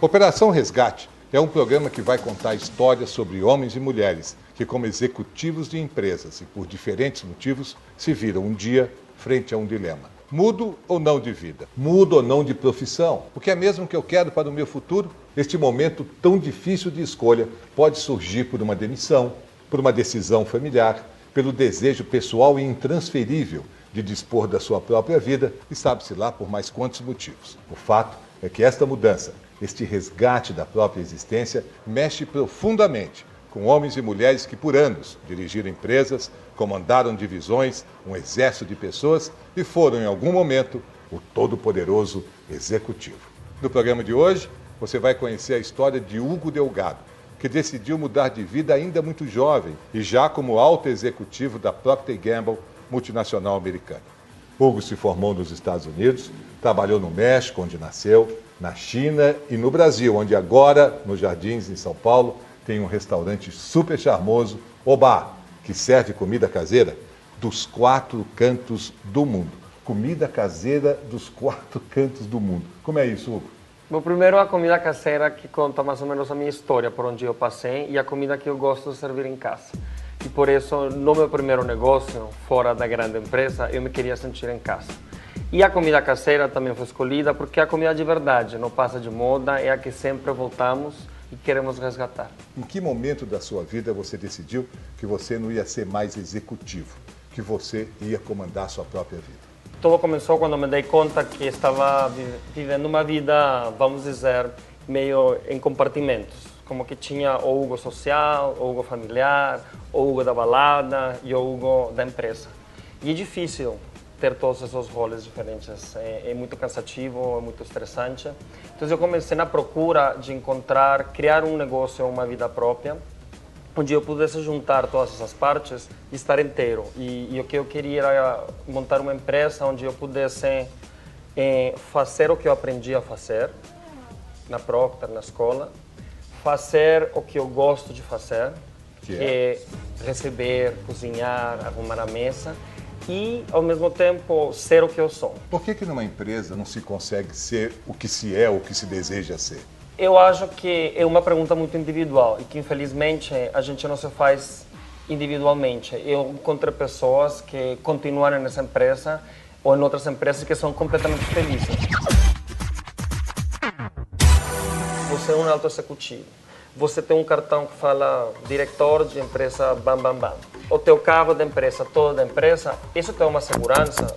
Operação Resgate é um programa que vai contar histórias sobre homens e mulheres que, como executivos de empresas e por diferentes motivos, se viram um dia frente a um dilema. Mudo ou não de vida? Mudo ou não de profissão? O que é mesmo que eu quero para o meu futuro? Este momento tão difícil de escolha pode surgir por uma demissão, por uma decisão familiar, pelo desejo pessoal e intransferível de dispor da sua própria vida e sabe-se lá por mais quantos motivos. O fato é que esta mudança, este resgate da própria existência, mexe profundamente com homens e mulheres que por anos dirigiram empresas, comandaram divisões, um exército de pessoas e foram em algum momento o todo-poderoso executivo. No programa de hoje, você vai conhecer a história de Hugo Delgado, que decidiu mudar de vida ainda muito jovem e já como alto executivo da Procter & Gamble, multinacional americana. Hugo se formou nos Estados Unidos, trabalhou no México, onde nasceu, na China e no Brasil, onde agora, nos Jardins, em São Paulo, tem um restaurante super charmoso, Oba, que serve comida caseira dos 4 cantos do mundo. Comida caseira dos 4 cantos do mundo. Como é isso, Hugo? Bom, primeiro a comida caseira que conta mais ou menos a minha história, por onde eu passei, e a comida que eu gosto de servir em casa. E por isso, no meu primeiro negócio, fora da grande empresa, eu me queria sentir em casa. E a comida caseira também foi escolhida porque é a comida de verdade, não passa de moda, é a que sempre voltamos e queremos resgatar. Em que momento da sua vida você decidiu que você não ia ser mais executivo, que você ia comandar a sua própria vida? Tudo começou quando me dei conta que estava vivendo uma vida, vamos dizer, meio em compartimentos. Como que tinha o Hugo social, o Hugo familiar, o Hugo da balada e o Hugo da empresa. E é difícil ter todos esses roles diferentes. É muito cansativo, é muito estressante. Então eu comecei na procura de encontrar, criar um negócio, uma vida própria, onde eu pudesse juntar todas essas partes e estar inteiro. E o que eu queria era montar uma empresa onde eu pudesse fazer o que eu aprendi a fazer, na Procter, na escola, fazer o que eu gosto de fazer, que é receber, cozinhar, arrumar a mesa, e, ao mesmo tempo, ser o que eu sou. Por que numa empresa não se consegue ser o que se é, o que se deseja ser? Eu acho que é uma pergunta muito individual e que, infelizmente, a gente não se faz individualmente. Eu encontrei pessoas que continuaram nessa empresa ou em outras empresas que são completamente felizes. Você é um alto executivo. Você tem um cartão que fala diretor de empresa bam, bam, bam. O teu carro da empresa, toda da empresa, isso tem uma segurança.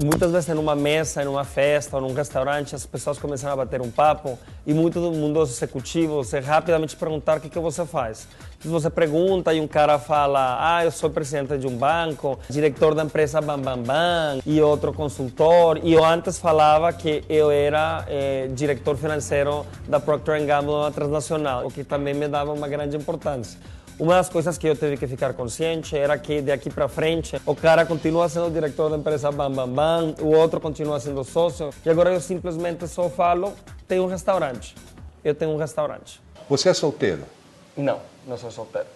Muitas vezes numa mesa, em uma festa ou num restaurante, as pessoas começam a bater um papo e muito do mundo executivo, você rapidamente perguntar o que você faz. Então você pergunta e um cara fala, eu sou presidente de um banco, diretor da empresa bam, bam, bam, e outro consultor. E eu antes falava que eu era diretor financeiro da Procter & Gamble, uma transnacional, o que também me dava uma grande importância. Uma das coisas que eu tive que ficar consciente era que daqui para frente o cara continua sendo o diretor da empresa bam, bam, bam, o outro continua sendo sócio, e agora eu simplesmente só falo, tenho um restaurante. Eu tenho um restaurante. Você é solteiro? Não, não sou solteiro.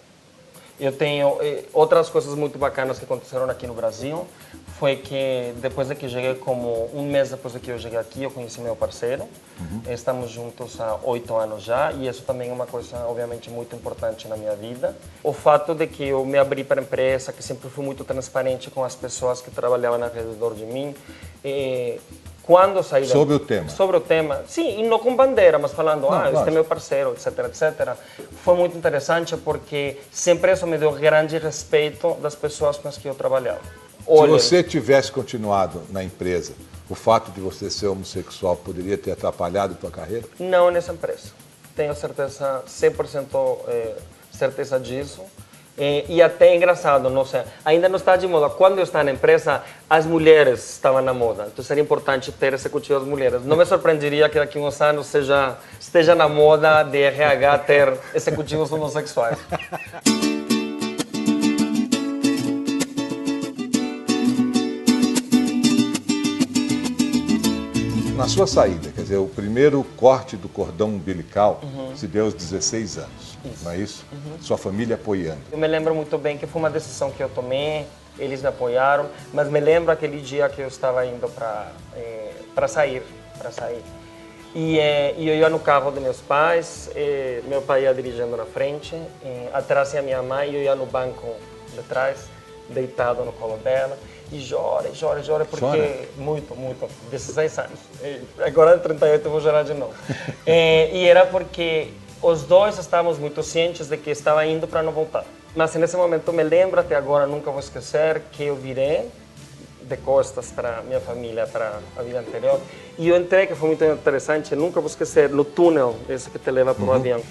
Eu tenho outras coisas muito bacanas que aconteceram aqui no Brasil. Foi que depois de que cheguei, como um mês depois de que eu cheguei aqui, eu conheci meu parceiro. Estamos juntos há 8 anos já e isso também é uma coisa, obviamente, muito importante na minha vida. O fato de que eu me abri para a empresa, que sempre fui muito transparente com as pessoas que trabalhavam ao redor de mim. Quando saí sobre o tema? Sobre o tema, sim, e não com bandeira, mas falando, este é meu parceiro, etc, etc. Foi muito interessante porque sempre isso me deu grande respeito das pessoas com as que eu trabalhava. Se você tivesse continuado na empresa, o fato de você ser homossexual poderia ter atrapalhado a tua carreira? Não nessa empresa. Tenho certeza, 100% certeza disso. E até é engraçado, não sei, ainda não está de moda. Quando eu estava na empresa, as mulheres estavam na moda. Então seria importante ter executivas mulheres. Não me surpreenderia que daqui a uns anos esteja na moda de RH ter executivos homossexuais. Na sua saída, quer dizer, o primeiro corte do cordão umbilical se deu aos 16 anos, não é isso? Sua família apoiando. Eu me lembro muito bem que foi uma decisão que eu tomei, eles me apoiaram, mas me lembro aquele dia que eu estava indo para sair. E eu ia no carro dos meus pais, meu pai ia dirigindo na frente, atrás ia minha mãe e eu ia no banco de trás, deitado no colo dela. E chora, porque... Chora? Muito, 16 anos. Agora, de 38, eu vou chorar de novo. E era porque os dois estávamos muito cientes de que estava indo para não voltar. Mas nesse momento, eu me lembro até agora, nunca vou esquecer, que eu virei de costas para minha família, para a vida anterior. E eu entrei, que foi muito interessante, nunca vou esquecer, no túnel, esse que te leva para o avião.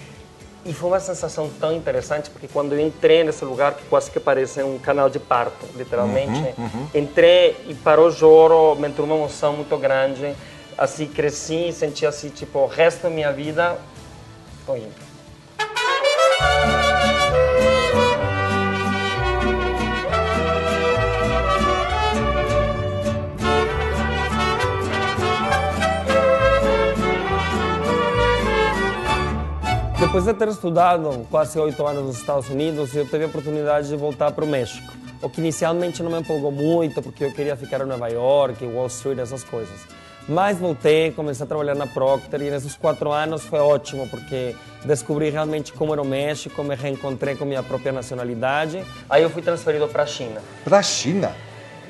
E foi uma sensação tão interessante, porque quando eu entrei nesse lugar, que quase que parece um canal de parto, literalmente, entrei e parou o choro, me entrou uma emoção muito grande, assim, cresci e senti assim, tipo, o resto da minha vida, tô indo. Depois de ter estudado quase 8 anos nos Estados Unidos, eu tive a oportunidade de voltar para o México. O que inicialmente não me empolgou muito, porque eu queria ficar em Nova York, Wall Street, essas coisas. Mas voltei, comecei a trabalhar na Procter e nesses 4 anos foi ótimo, porque descobri realmente como era o México, me reencontrei com minha própria nacionalidade. Aí eu fui transferido para a China. Para a China?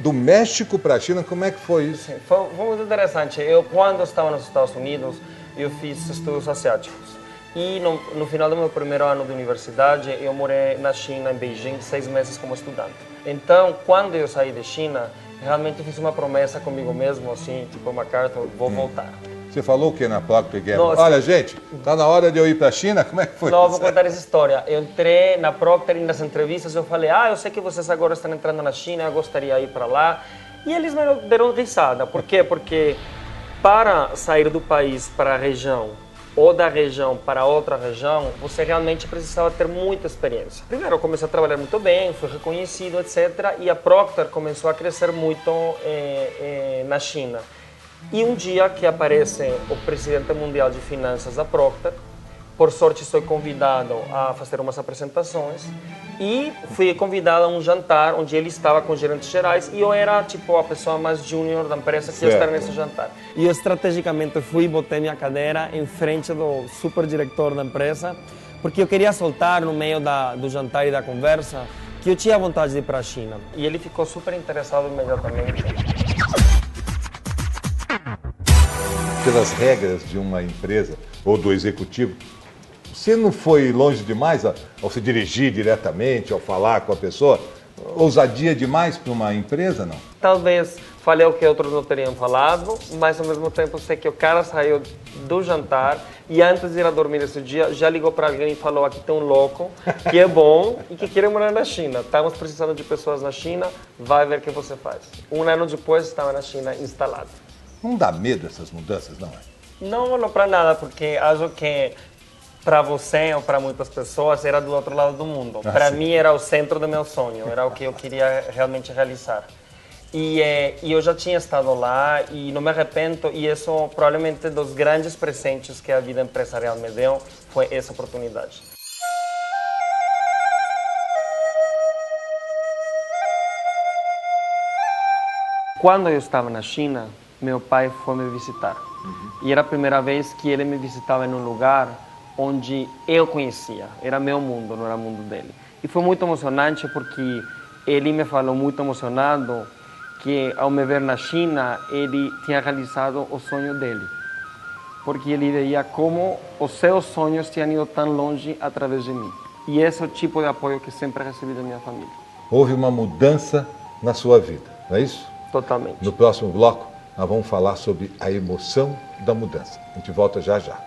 Do México para a China, como é que foi isso? Sim, foi muito interessante. Quando estava nos Estados Unidos, eu fiz estudos asiáticos. E no final do meu primeiro ano de universidade, eu morei na China, em Beijing, 6 meses como estudante. Então, quando eu saí da China, realmente fiz uma promessa comigo mesmo, assim, tipo uma carta, eu vou voltar. Você falou o que na Procter & Gamble? Olha, gente, tá na hora de eu ir para a China? Como é que foi? Não, vou contar essa história. Eu entrei na Procter e nas entrevistas eu falei, eu sei que vocês agora estão entrando na China, eu gostaria de ir para lá. E eles me deram risada. Por quê? Porque para sair do país para a região, ou da região para outra região, você realmente precisava ter muita experiência. Primeiro, eu comecei a trabalhar muito bem, fui reconhecido, etc. E a Procter começou a crescer muito na China. E um dia que aparece o presidente mundial de finanças da Procter, por sorte sou convidado a fazer umas apresentações e fui convidado a um jantar onde ele estava com gerentes gerais e eu era tipo a pessoa mais júnior da empresa que ia estar nesse jantar. E eu estrategicamente fui e botei minha cadeira em frente do superdiretor da empresa porque eu queria soltar no meio do jantar e da conversa que eu tinha vontade de ir para a China. E ele ficou super interessado imediatamente. Pelas regras de uma empresa ou do executivo, você não foi longe demais ao se dirigir diretamente, ao falar com a pessoa? Ousadia demais para uma empresa, não? Talvez falei o que outros não teriam falado, mas ao mesmo tempo sei que o cara saiu do jantar e antes de ir a dormir esse dia já ligou para alguém e falou: aqui tem um louco que é bom e que quer morar na China. Estamos precisando de pessoas na China, vai ver o que você faz. 1 ano depois estava na China instalado. Não dá medo essas mudanças, não é? Não para nada, porque acho que para você ou para muitas pessoas era do outro lado do mundo. Para mim era o centro do meu sonho, era o que eu queria realmente realizar. E eu já tinha estado lá e não me arrependo, e isso provavelmente dos grandes presentes que a vida empresarial me deu foi essa oportunidade. Quando eu estava na China, meu pai foi me visitar. E era a primeira vez que ele me visitava em um lugar onde eu conhecia. Era meu mundo, não era o mundo dele. E foi muito emocionante porque ele me falou muito emocionado que ao me ver na China, ele tinha realizado o sonho dele. Porque ele veia como os seus sonhos tinham ido tão longe através de mim. E esse é o tipo de apoio que sempre recebi da minha família. Houve uma mudança na sua vida, não é isso? Totalmente. No próximo bloco, nós vamos falar sobre a emoção da mudança. A gente volta já já.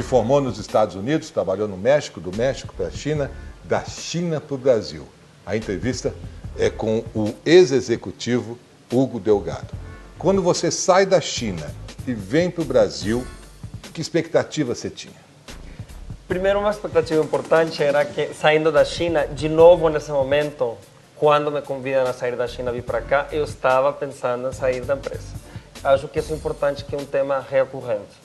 Se formou nos Estados Unidos, trabalhou no México, do México para a China, da China para o Brasil. A entrevista é com o ex-executivo Hugo Delgado. Quando você sai da China e vem para o Brasil, que expectativa você tinha? Primeiro, uma expectativa importante era que, saindo da China, de novo nesse momento, quando me convidam a sair da China e vir para cá, eu estava pensando em sair da empresa. Acho que isso é importante, que é um tema recorrente.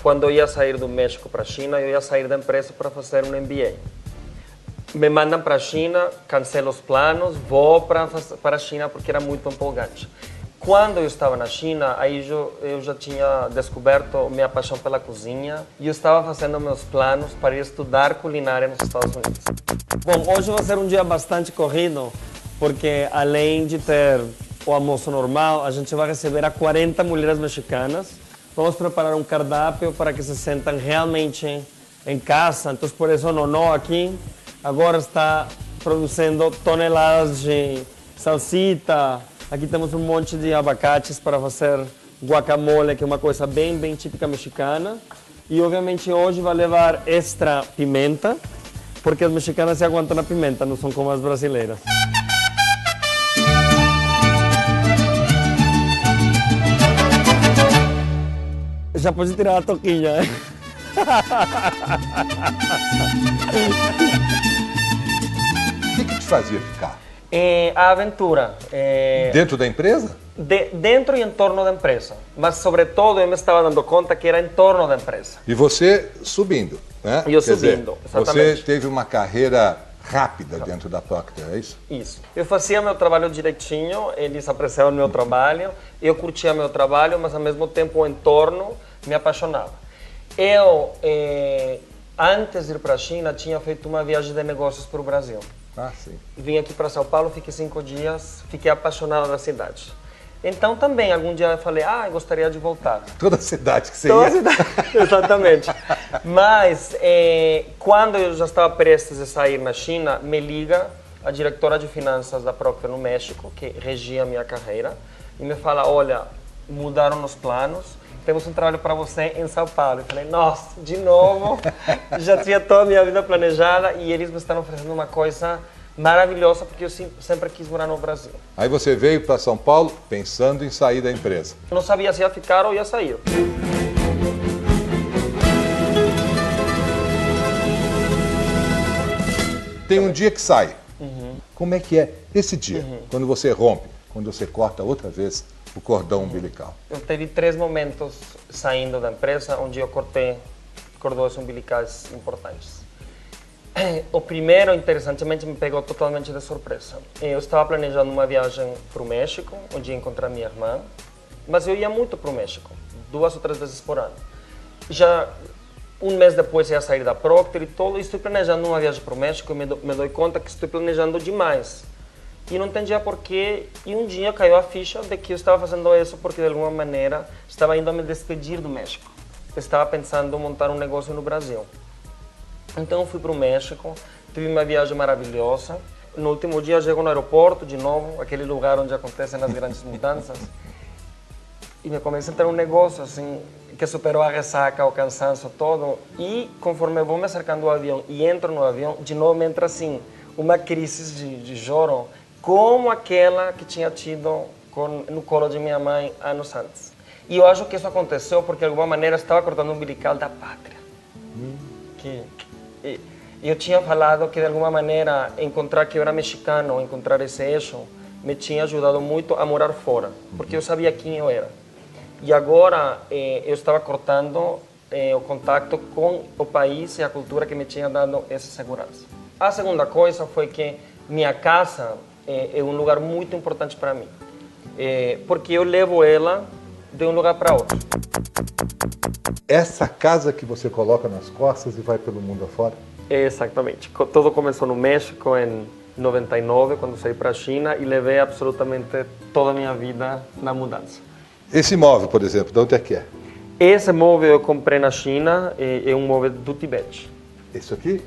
Quando eu ia sair do México para a China, eu ia sair da empresa para fazer um MBA. Me mandam para a China, cancelo os planos, vou para a China porque era muito empolgante. Quando eu estava na China, aí eu já tinha descoberto minha paixão pela cozinha e eu estava fazendo meus planos para ir estudar culinária nos Estados Unidos. Bom, hoje vai ser um dia bastante corrido, porque além de ter o almoço normal, a gente vai receber a 40 mulheres mexicanas. Vamos preparar um cardápio para que se sentem realmente em casa. Então, por isso, o Nonó aqui agora está produzindo toneladas de salsita. Aqui temos um monte de abacates para fazer guacamole, que é uma coisa bem típica mexicana. E, obviamente, hoje vai levar extra pimenta, porque as mexicanas se aguentam na pimenta, não são como as brasileiras. Já pode tirar a toquinha. O que te fazia ficar? A aventura. Dentro da empresa? Dentro e em torno da empresa. Mas, sobretudo, eu me estava dando conta que era em torno da empresa. E você subindo, né? E eu subindo, exatamente. Você teve uma carreira rápida dentro da Procter, é isso? Isso. Eu fazia meu trabalho direitinho, eles apreciavam meu trabalho, eu curtia meu trabalho, mas, ao mesmo tempo, o entorno me apaixonava. Eu, antes de ir para a China, tinha feito uma viagem de negócios para o Brasil. Ah, sim. Vim aqui para São Paulo, fiquei 5 dias, fiquei apaixonado da cidade. Então também, algum dia eu falei, eu gostaria de voltar. Toda cidade que você Toda ia. cidade, exatamente. Mas, quando eu já estava prestes a sair na China, me liga a diretora de finanças da Procter no México, que regia a minha carreira, e me fala, olha, mudaram os planos, temos um trabalho para você em São Paulo. Eu falei, nossa, de novo, já tinha toda a minha vida planejada e eles me estão oferecendo uma coisa maravilhosa, porque eu sempre quis morar no Brasil. Aí você veio para São Paulo pensando em sair da empresa. Eu não sabia se ia ficar ou ia sair. Tem um dia que sai. Como é que é esse dia? Quando você rompe, quando você corta outra vez o cordão umbilical. Eu tive 3 momentos saindo da empresa onde eu cortei cordões umbilicais importantes. O primeiro, interessantemente, me pegou totalmente de surpresa. Eu estava planejando uma viagem para o México, onde ia encontrar minha irmã, mas eu ia muito para o México, 2 ou 3 vezes por ano. Já um mês depois ia sair da Procter e todo, e estou planejando uma viagem para o México e me dou conta que estou planejando demais. E não entendia porquê, e um dia caiu a ficha de que eu estava fazendo isso porque, de alguma maneira, estava indo a me despedir do México. Estava pensando em montar um negócio no Brasil. Então eu fui para o México, tive uma viagem maravilhosa. No último dia eu chego no aeroporto, de novo, aquele lugar onde acontecem as grandes mudanças. E me começa a ter um negócio assim, que superou a ressaca, o cansaço todo. E conforme eu vou me acercando ao avião e entro no avião, de novo me entra assim, uma crise de choro, como aquela que tinha tido no colo de minha mãe anos antes. E eu acho que isso aconteceu porque, de alguma maneira, estava cortando o umbilical da pátria. Eu tinha falado que, de alguma maneira, encontrar que eu era mexicano, encontrar esse eixo, me tinha ajudado muito a morar fora, porque eu sabia quem eu era. E agora eu estava cortando o contato com o país e a cultura que me tinha dado essa segurança. A segunda coisa foi que minha casa é um lugar muito importante para mim, porque eu levo ela de um lugar para outro. Essa casa que você coloca nas costas e vai pelo mundo afora? Exatamente. Tudo começou no México em 99, quando saí para a China, e levei absolutamente toda a minha vida na mudança. Esse móvel, por exemplo, de onde é que é? Esse móvel eu comprei na China, é um móvel do Tibete. Isso aqui?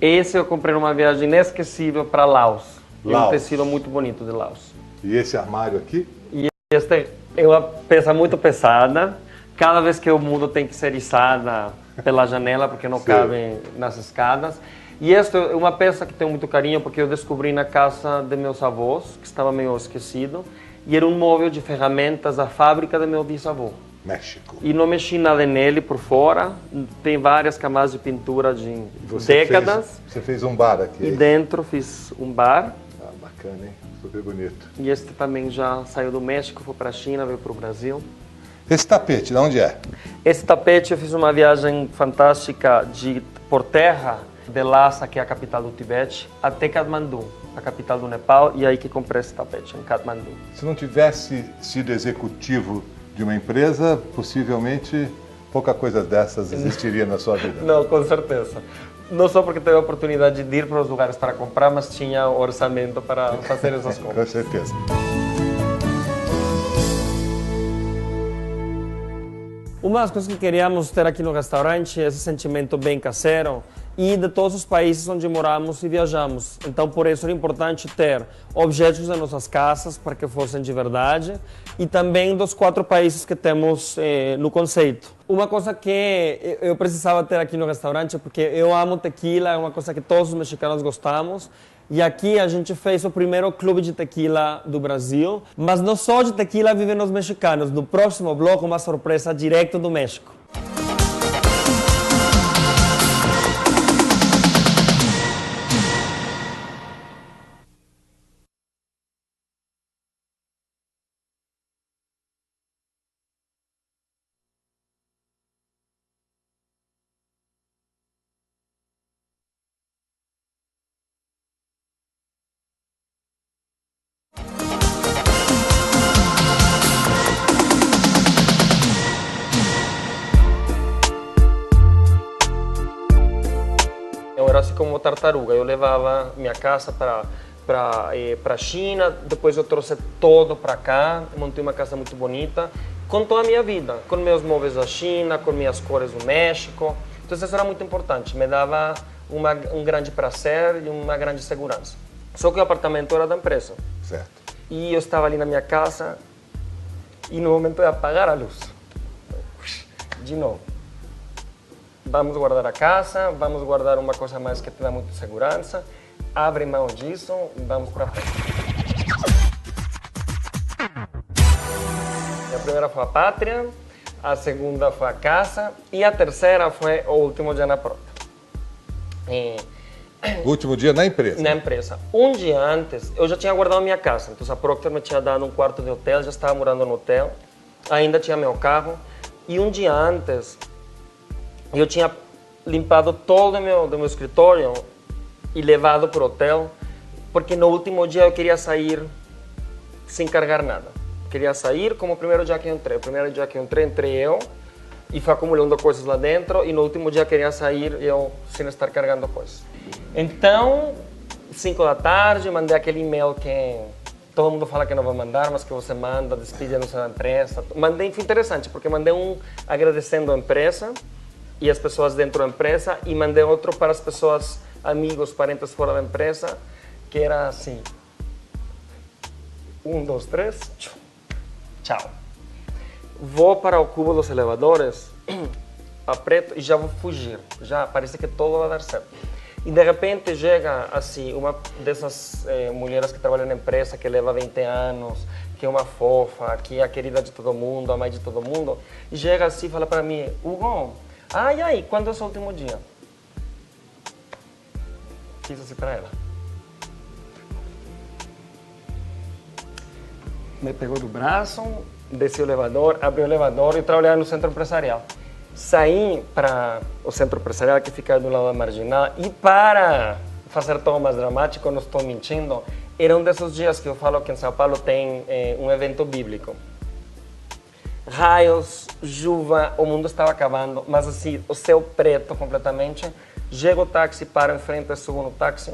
Esse eu comprei numa viagem inesquecível para Laos. É um tecido muito bonito de Laos. E esse armário aqui? E este é uma peça muito pesada. Cada vez que eu mudo tem que ser içada pela janela, porque não cabe nas escadas. E esta é uma peça que tenho muito carinho, porque eu descobri na casa de meus avós, que estava meio esquecido, e era um móvel de ferramentas da fábrica de meu bisavô. México. E não mexi nada nele por fora, tem várias camadas de pintura de décadas. Você fez um bar aqui. E dentro fiz um bar. Ah, bacana, hein? Super bonito. E este também já saiu do México, foi para a China, veio para o Brasil. Esse tapete, de onde é? Esse tapete eu fiz uma viagem fantástica por terra, de Lhasa, que é a capital do Tibete, até Katmandu, a capital do Nepal, e aí que comprei esse tapete, em Katmandu. Se não tivesse sido executivo de uma empresa, possivelmente pouca coisa dessas existiria na sua vida. Não, com certeza. Não só porque teve a oportunidade de ir para os lugares para comprar, mas tinha orçamento para fazer essas compras. Com certeza. Uma das coisas que queríamos ter aqui no restaurante é esse sentimento bem caseiro e de todos os países onde moramos e viajamos. Então, por isso era importante ter objetos das nossas casas para que fossem de verdade e também dos 4 países que temos no conceito. Uma coisa que eu precisava ter aqui no restaurante, porque eu amo tequila, é uma coisa que todos os mexicanos gostamos. E aqui a gente fez o primeiro clube de tequila do Brasil, mas não só de tequila vivem os mexicanos. No próximo bloco, uma surpresa direto do México. Eu era assim como uma tartaruga, eu levava minha casa para a China, depois eu trouxe todo para cá, montei uma casa muito bonita, com toda a minha vida, com meus móveis da China, com minhas cores do México. Então isso era muito importante, me dava um grande prazer e uma grande segurança. Só que o apartamento era da empresa. Certo. E eu estava ali na minha casa e no momento de apagar a luz, de novo. Vamos guardar a casa, vamos guardar uma coisa mais que te dá muita segurança, abre mão disso e vamos para frente. A primeira foi a pátria, a segunda foi a casa e a terceira foi o último dia na Procter. O último dia na empresa? Na empresa. Um dia antes, eu já tinha guardado minha casa, então a Procter me tinha dado um quarto de hotel, já estava morando no hotel, ainda tinha meu carro e um dia antes eu tinha limpado todo do meu escritório e levado para o hotel, porque no último dia eu queria sair sem carregar nada. Queria sair como o primeiro dia que eu entrei. O primeiro dia que eu entrei eu e fui acumulando coisas lá dentro e no último dia queria sair eu sem estar carregando coisas. Então, 5 da tarde, mandei aquele e-mail que todo mundo fala que não vai mandar, mas que você manda, despedindo-se da empresa. Mandei, foi interessante, porque mandei um agradecendo a empresa e as pessoas dentro da empresa e mandei outro para as pessoas, amigos, parentes fora da empresa, que era assim: 1, 2, 3, tchau. Vou para o cubo dos elevadores, aperto e já vou fugir. Já parece que tudo vai dar certo. E de repente chega assim uma dessas mulheres que trabalham na empresa, que leva 20 anos, que é uma fofa, que é a querida de todo mundo, a mãe de todo mundo, e chega assim e fala para mim: Hugo, e aí, quando é o seu último dia? Fiz assim para ela. Me pegou do braço, desci o elevador, abri o elevador e trabalhava no centro empresarial. Saí para o centro empresarial, que fica do lado da Marginal, e para fazer todo mais dramático, não estou mentindo, era um desses dias que eu falo que em São Paulo tem um evento bíblico. Raios, chuva, o mundo estava acabando, mas assim, o céu preto completamente. Chega o táxi, para em frente, subo no táxi,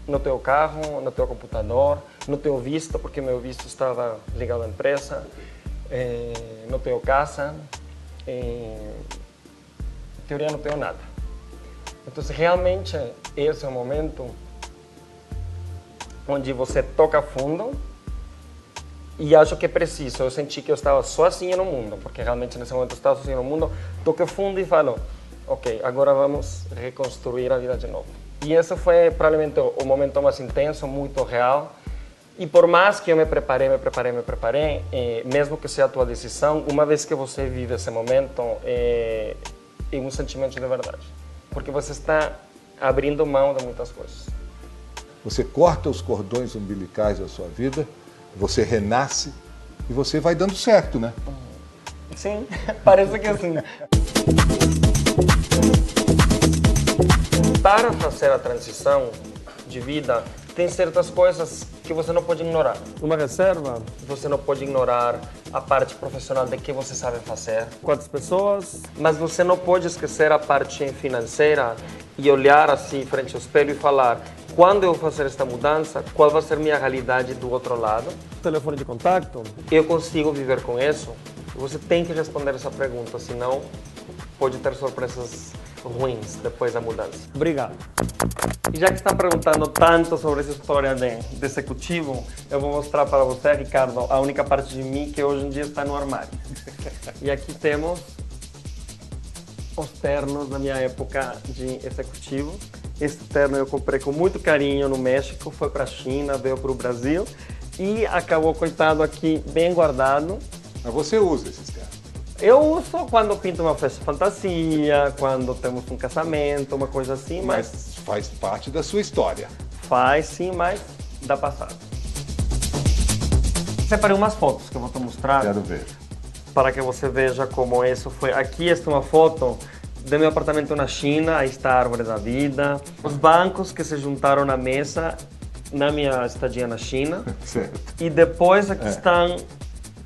no teu carro, no teu computador, no teu visto, porque meu visto estava ligado à empresa, no teu casa, em teoria não tenho nada. Então, realmente, esse é o momento onde você toca fundo E acho que é preciso. Eu senti que eu estava sozinho no mundo, porque realmente nesse momento eu estava sozinho no mundo. Toquei fundo e falo, ok, agora vamos reconstruir a vida de novo. E esse foi provavelmente o momento mais intenso, muito real. E por mais que eu me preparei, mesmo que seja a tua decisão, uma vez que você vive esse momento, é um sentimento de verdade. Porque você está abrindo mão de muitas coisas. Você corta os cordões umbilicais da sua vida, você renasce e você vai dando certo, né? Sim, parece que assim. Para fazer a transição de vida, tem certas coisas que você não pode ignorar. Uma reserva, você não pode ignorar a parte profissional de que você sabe fazer, quantas pessoas, mas você não pode esquecer a parte financeira e olhar assim frente ao espelho e falar, quando eu fazer esta mudança, qual vai ser minha realidade do outro lado? Telefone de contato, eu consigo viver com isso? Você tem que responder essa pergunta, senão pode ter surpresas ruins depois da mudança. Obrigado. E já que está perguntando tanto sobre essa história de executivo, eu vou mostrar para você, Ricardo, a única parte de mim que hoje em dia está no armário. E aqui temos os ternos da minha época de executivo. Esse terno eu comprei com muito carinho no México, foi para a China, veio para o Brasil e acabou, coitado, aqui bem guardado. Mas você usa esses ternos? Eu uso quando pinto uma festa de fantasia, quando temos um casamento, uma coisa assim, mas faz parte da sua história. Faz sim, mas dá passado. Separei umas fotos que eu vou te mostrar. Quero ver. Para que você veja como isso foi. Aqui está uma foto do meu apartamento na China, aí está a árvore da vida. Os bancos que se juntaram na mesa na minha estadia na China. Certo. E depois aqui estão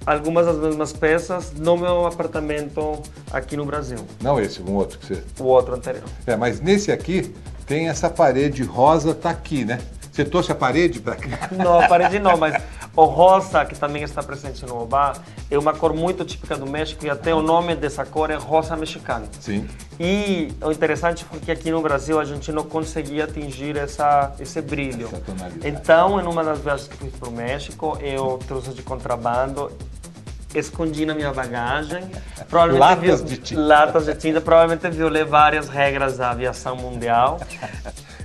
algumas das mesmas peças no meu apartamento aqui no Brasil. Não esse, um outro que você... O outro anterior. Mas nesse aqui tem essa parede rosa, tá aqui, né? Você trouxe a parede para cá? Não, a parede não, mas o rosa, que também está presente no Obá, é uma cor muito típica do México e até o nome dessa cor é rosa mexicano. Sim. E o interessante foi que aqui no Brasil a gente não conseguia atingir esse brilho. Essa tonalidade. Então, em uma das viagens que fiz para o México, eu trouxe de contrabando, escondi na minha bagagem. Latas de tinta. Provavelmente violei várias regras da aviação mundial.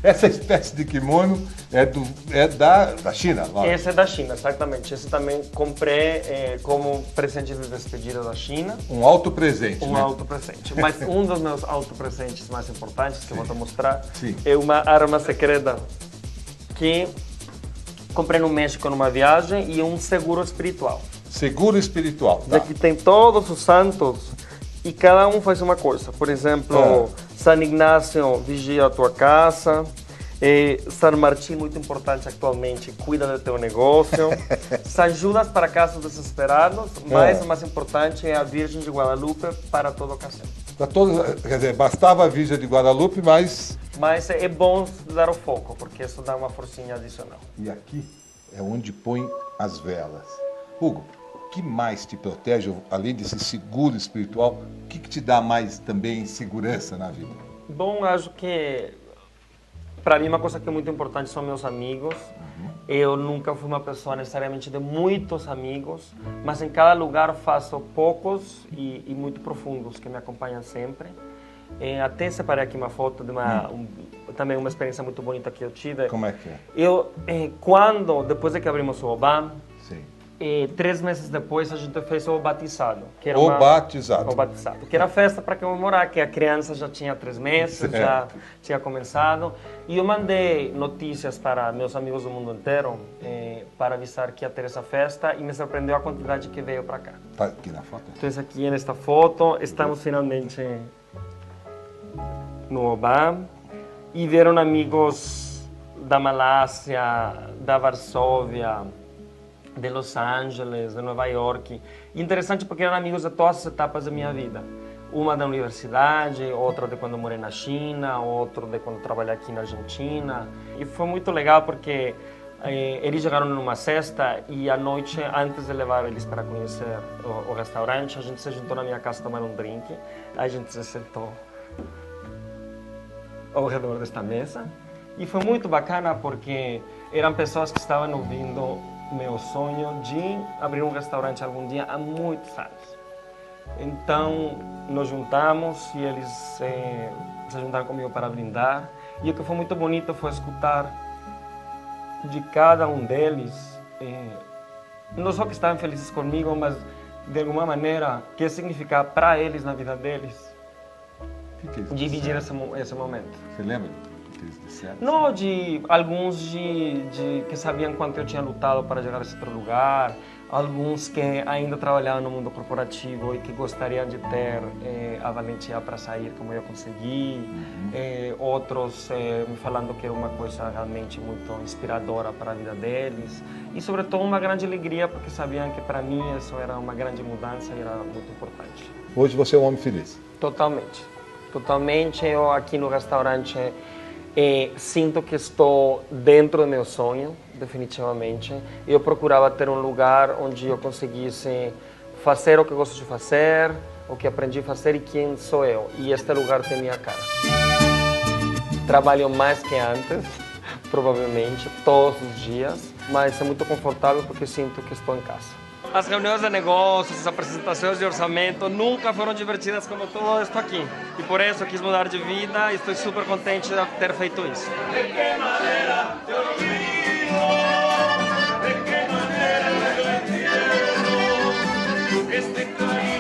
Essa espécie de kimono é da China, lógico. Esse é da China, exatamente. Esse também comprei como presente de despedida da China. Um auto-presente, Um né? auto-presente. Mas um dos meus auto-presentes mais importantes, que eu vou te mostrar, Sim. é uma arma secreta que comprei no México numa viagem e um seguro espiritual. Seguro espiritual. Tá. Aqui tem todos os santos e cada um faz uma coisa. Por exemplo, San Ignacio vigia a tua casa, San Martín, muito importante atualmente, cuida do teu negócio, San Judas para casos desesperados, mas o mais importante é a Virgem de Guadalupe para toda ocasião. Para todos, quer dizer, bastava a Virgem de Guadalupe, mas é bom dar o foco, porque isso dá uma forcinha adicional. E aqui é onde põe as velas. Hugo, o que mais te protege, além desse seguro espiritual? O que te dá mais também segurança na vida? Bom, acho que para mim uma coisa que é muito importante são meus amigos. Eu nunca fui uma pessoa necessariamente de muitos amigos, mas em cada lugar faço poucos e muito profundos que me acompanham sempre. Até separei aqui uma foto de também uma experiência muito bonita que eu tive. Como é que é? Depois de que abrimos o Obá, Sim. 3 meses depois a gente fez o batizado. Que era batizado. O batizado, que era a festa para comemorar, que a criança já tinha 3 meses, já tinha começado. E eu mandei notícias para meus amigos do mundo inteiro para avisar que ia ter essa festa e me surpreendeu a quantidade que veio para cá. Tá aqui na foto? Então, aqui nesta foto, estamos finalmente no Obá e vieram amigos da Malásia, da Varsóvia, de Los Angeles, de Nova York. E interessante porque eram amigos de todas as etapas da minha vida. Uma da universidade, outra de quando eu morei na China, outra de quando eu trabalhei aqui na Argentina. E foi muito legal porque eles chegaram numa sexta e à noite, antes de levar eles para conhecer o restaurante, a gente se juntou na minha casa tomar um drink. A gente se sentou ao redor desta mesa. E foi muito bacana porque eram pessoas que estavam ouvindo meu sonho de abrir um restaurante algum dia há muitos anos. Então, nos juntamos e eles se juntaram comigo para brindar. E o que foi muito bonito foi escutar de cada um deles, não só que estavam felizes comigo, mas de alguma maneira, o que significa para eles na vida deles, que eles dividir esse momento. Você lembra do que eles disseram? Não, de alguns que sabiam quanto eu tinha lutado para chegar a esse outro lugar, alguns que ainda trabalhavam no mundo corporativo e que gostariam de ter a valentia para sair como eu consegui, outros me falando que era uma coisa realmente muito inspiradora para a vida deles e sobretudo uma grande alegria porque sabiam que para mim isso era uma grande mudança e era muito importante. Hoje você é um homem feliz? Totalmente, totalmente. Eu aqui no restaurante sinto que estou dentro do meu sonho, definitivamente. Eu procurava ter um lugar onde eu conseguisse fazer o que gosto de fazer, o que aprendi a fazer e quem sou eu. E este lugar tem minha cara. Trabalho mais que antes, provavelmente, todos os dias, mas é muito confortável porque sinto que estou em casa. As reuniões de negócios, as apresentações de orçamento nunca foram divertidas como tudo isto aqui. E por isso eu quis mudar de vida e estou super contente de ter feito isso. De que maneira eu vivo, de que maneira eu entendo este caminho.